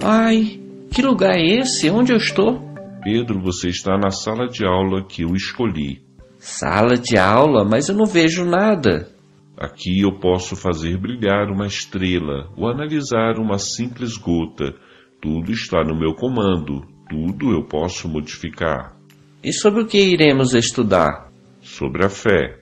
Ai, que lugar é esse? Onde eu estou? Pedro, você está na sala de aula que eu escolhi. Sala de aula? Mas eu não vejo nada. Aqui eu posso fazer brilhar uma estrela ou analisar uma simples gota. Tudo está no meu comando. Tudo eu posso modificar. E sobre o que iremos estudar? Sobre a fé.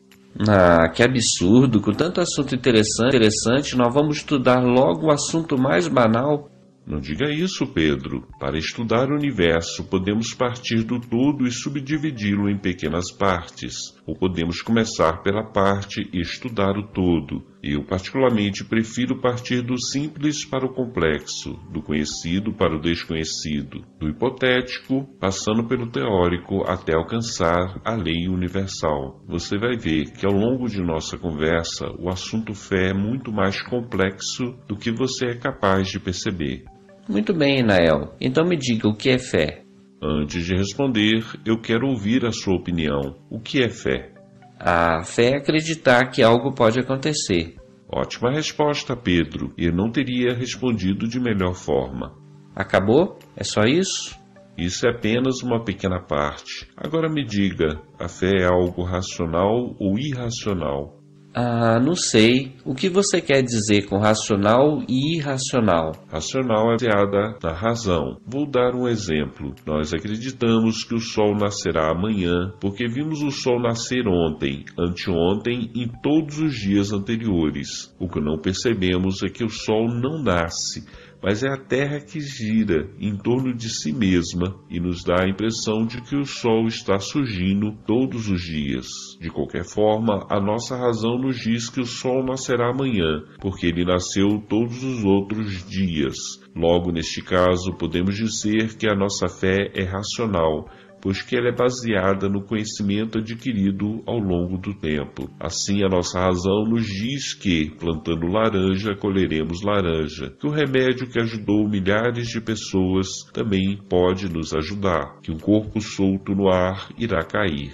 Ah, que absurdo! Com tanto assunto interessante, nós vamos estudar logo o assunto mais banal. Não diga isso, Pedro. Para estudar o universo, podemos partir do todo e subdividi-lo em pequenas partes. Ou podemos começar pela parte e estudar o todo. Eu, particularmente, prefiro partir do simples para o complexo, do conhecido para o desconhecido, do hipotético, passando pelo teórico até alcançar a lei universal. Você vai ver que ao longo de nossa conversa, o assunto fé é muito mais complexo do que você é capaz de perceber. Muito bem, Nael. Então me diga, o que é fé? Antes de responder, eu quero ouvir a sua opinião. O que é fé? A fé é acreditar que algo pode acontecer. Ótima resposta, Pedro. Eu não teria respondido de melhor forma. Acabou? É só isso? Isso é apenas uma pequena parte. Agora me diga, a fé é algo racional ou irracional? Ah, não sei. O que você quer dizer com racional e irracional? Racional é baseada na razão. Vou dar um exemplo. Nós acreditamos que o sol nascerá amanhã porque vimos o sol nascer ontem, anteontem e todos os dias anteriores. O que não percebemos é que o sol não nasce, mas é a Terra que gira em torno de si mesma e nos dá a impressão de que o Sol está surgindo todos os dias. De qualquer forma, a nossa razão nos diz que o Sol nascerá amanhã, porque ele nasceu todos os outros dias. Logo, neste caso, podemos dizer que a nossa fé é racional, pois que ela é baseada no conhecimento adquirido ao longo do tempo. Assim, a nossa razão nos diz que, plantando laranja, colheremos laranja, que o remédio que ajudou milhares de pessoas também pode nos ajudar, que um corpo solto no ar irá cair.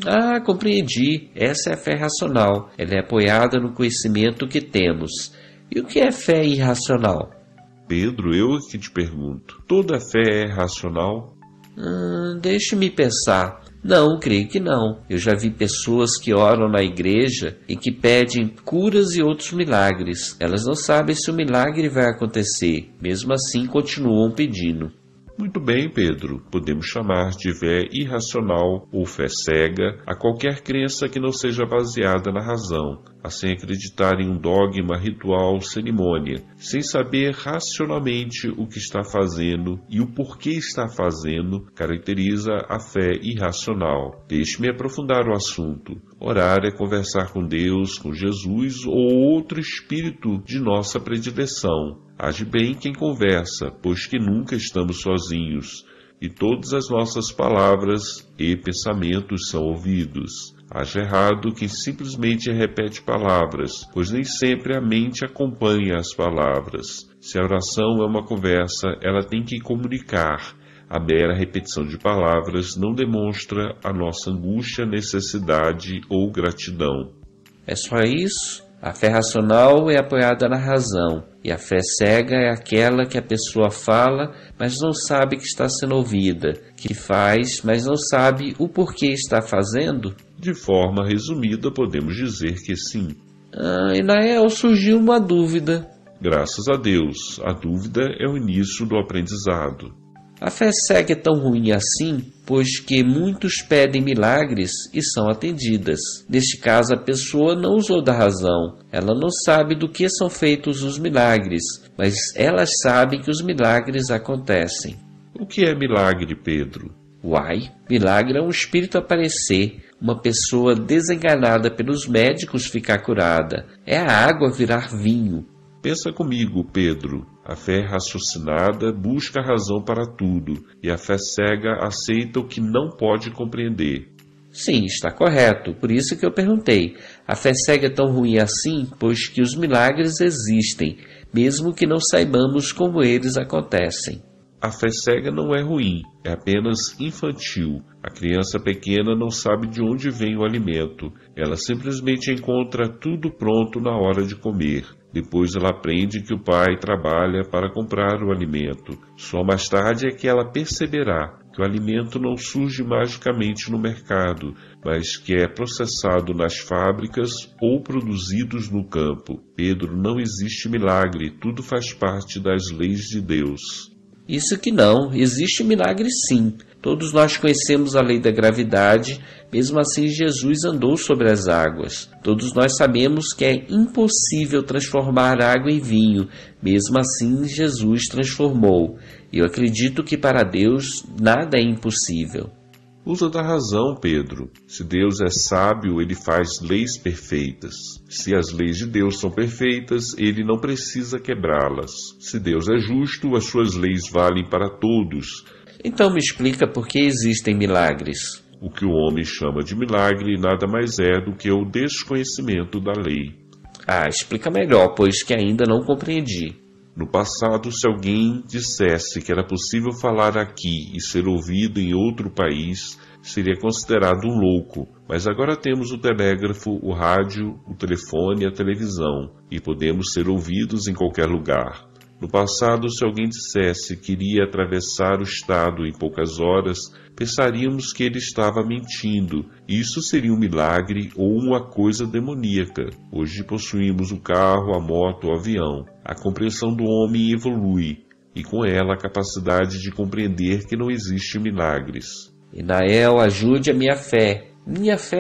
Ah, compreendi. Essa é a fé racional. Ela é apoiada no conhecimento que temos. E o que é fé irracional? Pedro, eu é que te pergunto. Toda fé é racional? Deixe-me pensar. Não, creio que não. Eu já vi pessoas que oram na igreja e que pedem curas e outros milagres. Elas não sabem se o milagre vai acontecer. Mesmo assim, continuam pedindo. Muito bem, Pedro. Podemos chamar de fé irracional ou fé cega a qualquer crença que não seja baseada na razão, sem acreditar em um dogma, ritual, cerimônia, sem saber racionalmente o que está fazendo e o porquê está fazendo, caracteriza a fé irracional. Deixe-me aprofundar o assunto. Orar é conversar com Deus, com Jesus ou outro espírito de nossa predileção. Age bem quem conversa, pois que nunca estamos sozinhos, e todas as nossas palavras e pensamentos são ouvidos. Age errado quem simplesmente repete palavras, pois nem sempre a mente acompanha as palavras. Se a oração é uma conversa, ela tem que comunicar. A mera repetição de palavras não demonstra a nossa angústia, necessidade ou gratidão. É só isso? A fé racional é apoiada na razão, e a fé cega é aquela que a pessoa fala, mas não sabe que está sendo ouvida, que faz, mas não sabe o porquê está fazendo? De forma resumida, podemos dizer que sim. E Nael, surgiu uma dúvida. Graças a Deus, a dúvida é o início do aprendizado. A fé cega é tão ruim assim, pois que muitos pedem milagres e são atendidas. Neste caso, a pessoa não usou da razão. Ela não sabe do que são feitos os milagres, mas elas sabem que os milagres acontecem. O que é milagre, Pedro? Uai, milagre é um espírito aparecer, uma pessoa desenganada pelos médicos ficar curada. É a água virar vinho. Pensa comigo, Pedro. A fé raciocinada busca a razão para tudo, e a fé cega aceita o que não pode compreender. Sim, está correto. Por isso que eu perguntei. A fé cega é tão ruim assim, pois que os milagres existem, mesmo que não saibamos como eles acontecem. A fé cega não é ruim, é apenas infantil. A criança pequena não sabe de onde vem o alimento. Ela simplesmente encontra tudo pronto na hora de comer. Depois ela aprende que o pai trabalha para comprar o alimento. Só mais tarde é que ela perceberá que o alimento não surge magicamente no mercado, mas que é processado nas fábricas ou produzidos no campo. Pedro, não existe milagre, tudo faz parte das leis de Deus. Isso que não, existe milagre sim. Todos nós conhecemos a lei da gravidade, mesmo assim Jesus andou sobre as águas. Todos nós sabemos que é impossível transformar água em vinho, mesmo assim Jesus transformou. Eu acredito que para Deus nada é impossível. Usa da razão, Pedro. Se Deus é sábio, ele faz leis perfeitas. Se as leis de Deus são perfeitas, ele não precisa quebrá-las. Se Deus é justo, as suas leis valem para todos. Então me explica por que existem milagres. O que o homem chama de milagre nada mais é do que o desconhecimento da lei. Explica melhor, pois que ainda não compreendi. No passado, se alguém dissesse que era possível falar aqui e ser ouvido em outro país, seria considerado um louco. Mas agora temos o telégrafo, o rádio, o telefone e a televisão, e podemos ser ouvidos em qualquer lugar. No passado, se alguém dissesse que iria atravessar o estado em poucas horas, pensaríamos que ele estava mentindo. Isso seria um milagre ou uma coisa demoníaca. Hoje possuímos o carro, a moto, o avião. A compreensão do homem evolui, e com ela a capacidade de compreender que não existe milagres. Inael, ajude a minha fé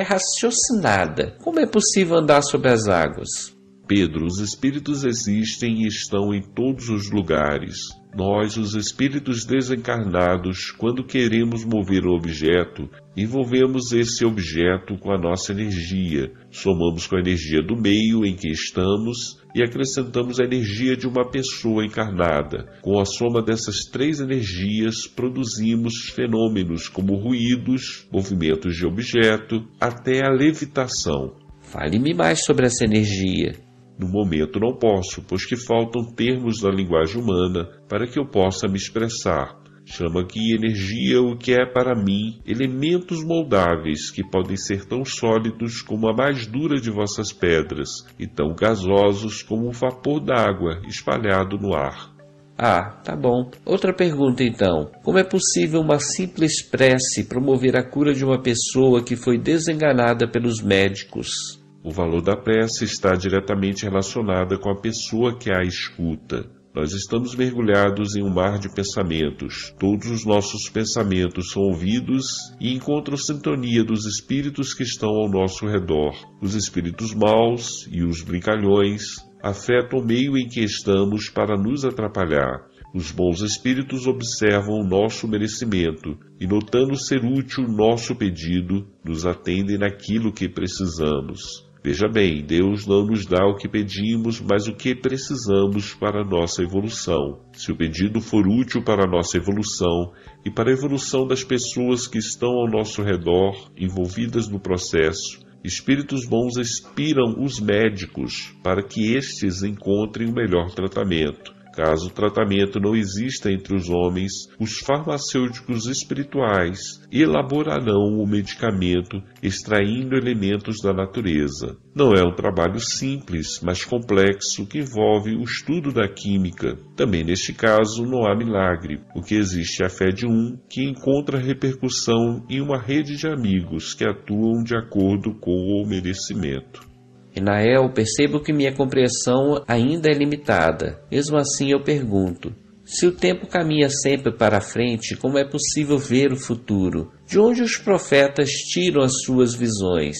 raciocinada. Como é possível andar sobre as águas? Pedro, os espíritos existem e estão em todos os lugares. Nós, os espíritos desencarnados, quando queremos mover um objeto, envolvemos esse objeto com a nossa energia, somamos com a energia do meio em que estamos e acrescentamos a energia de uma pessoa encarnada. Com a soma dessas três energias, produzimos fenômenos como ruídos, movimentos de objeto, até a levitação. Fale-me mais sobre essa energia. No momento não posso, pois que faltam termos da linguagem humana para que eu possa me expressar. Chama aqui energia o que é para mim elementos moldáveis que podem ser tão sólidos como a mais dura de vossas pedras e tão gasosos como o vapor d'água espalhado no ar. Tá bom. Outra pergunta então. Como é possível uma simples prece promover a cura de uma pessoa que foi desenganada pelos médicos? O valor da prece está diretamente relacionado com a pessoa que a escuta. Nós estamos mergulhados em um mar de pensamentos. Todos os nossos pensamentos são ouvidos e encontram sintonia dos espíritos que estão ao nosso redor. Os espíritos maus e os brincalhões afetam o meio em que estamos para nos atrapalhar. Os bons espíritos observam o nosso merecimento e, notando ser útil nosso pedido, nos atendem naquilo que precisamos. Veja bem, Deus não nos dá o que pedimos, mas o que precisamos para a nossa evolução. Se o pedido for útil para a nossa evolução e para a evolução das pessoas que estão ao nosso redor, envolvidas no processo, espíritos bons inspiram os médicos para que estes encontrem o melhor tratamento. Caso o tratamento não exista entre os homens, os farmacêuticos espirituais elaborarão o medicamento extraindo elementos da natureza. Não é um trabalho simples, mas complexo que envolve o estudo da química. Também neste caso não há milagre. O que existe é a fé de um que encontra repercussão em uma rede de amigos que atuam de acordo com o merecimento. Inael, percebo que minha compreensão ainda é limitada. Mesmo assim eu pergunto, se o tempo caminha sempre para frente, como é possível ver o futuro? De onde os profetas tiram as suas visões?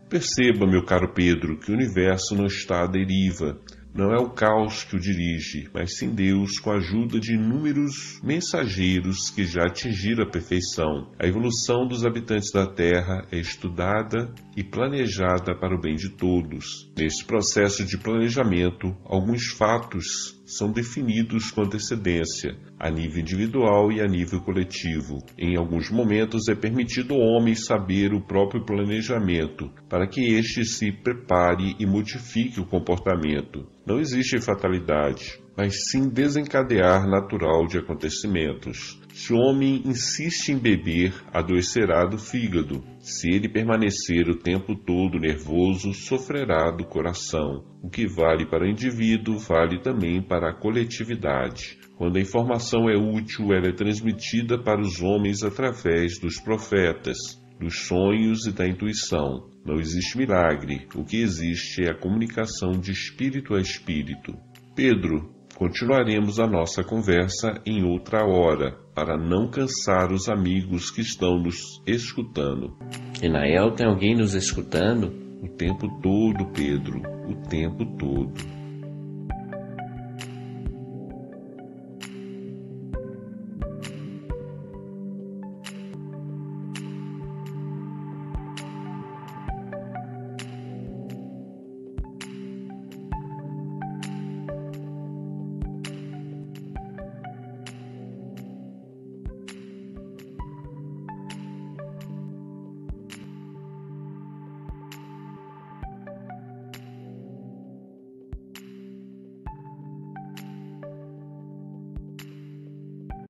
Perceba, meu caro Pedro, que o universo não está à deriva. Não é o caos que o dirige, mas sim Deus com a ajuda de inúmeros mensageiros que já atingiram a perfeição. A evolução dos habitantes da Terra é estudada e planejada para o bem de todos. Neste processo de planejamento, alguns fatos são definidos com antecedência, a nível individual e a nível coletivo. Em alguns momentos é permitido ao homem saber o próprio planejamento, para que este se prepare e modifique o comportamento. Não existe fatalidade. mas sim desencadear natural de acontecimentos. Se o homem insiste em beber, adoecerá do fígado. Se ele permanecer o tempo todo nervoso, sofrerá do coração. O que vale para o indivíduo, vale também para a coletividade. Quando a informação é útil, ela é transmitida para os homens através dos profetas, dos sonhos e da intuição. Não existe milagre. O que existe é a comunicação de espírito a espírito. Pedro, continuaremos a nossa conversa em outra hora, para não cansar os amigos que estão nos escutando. E Nael, tem alguém nos escutando? O tempo todo, Pedro, o tempo todo.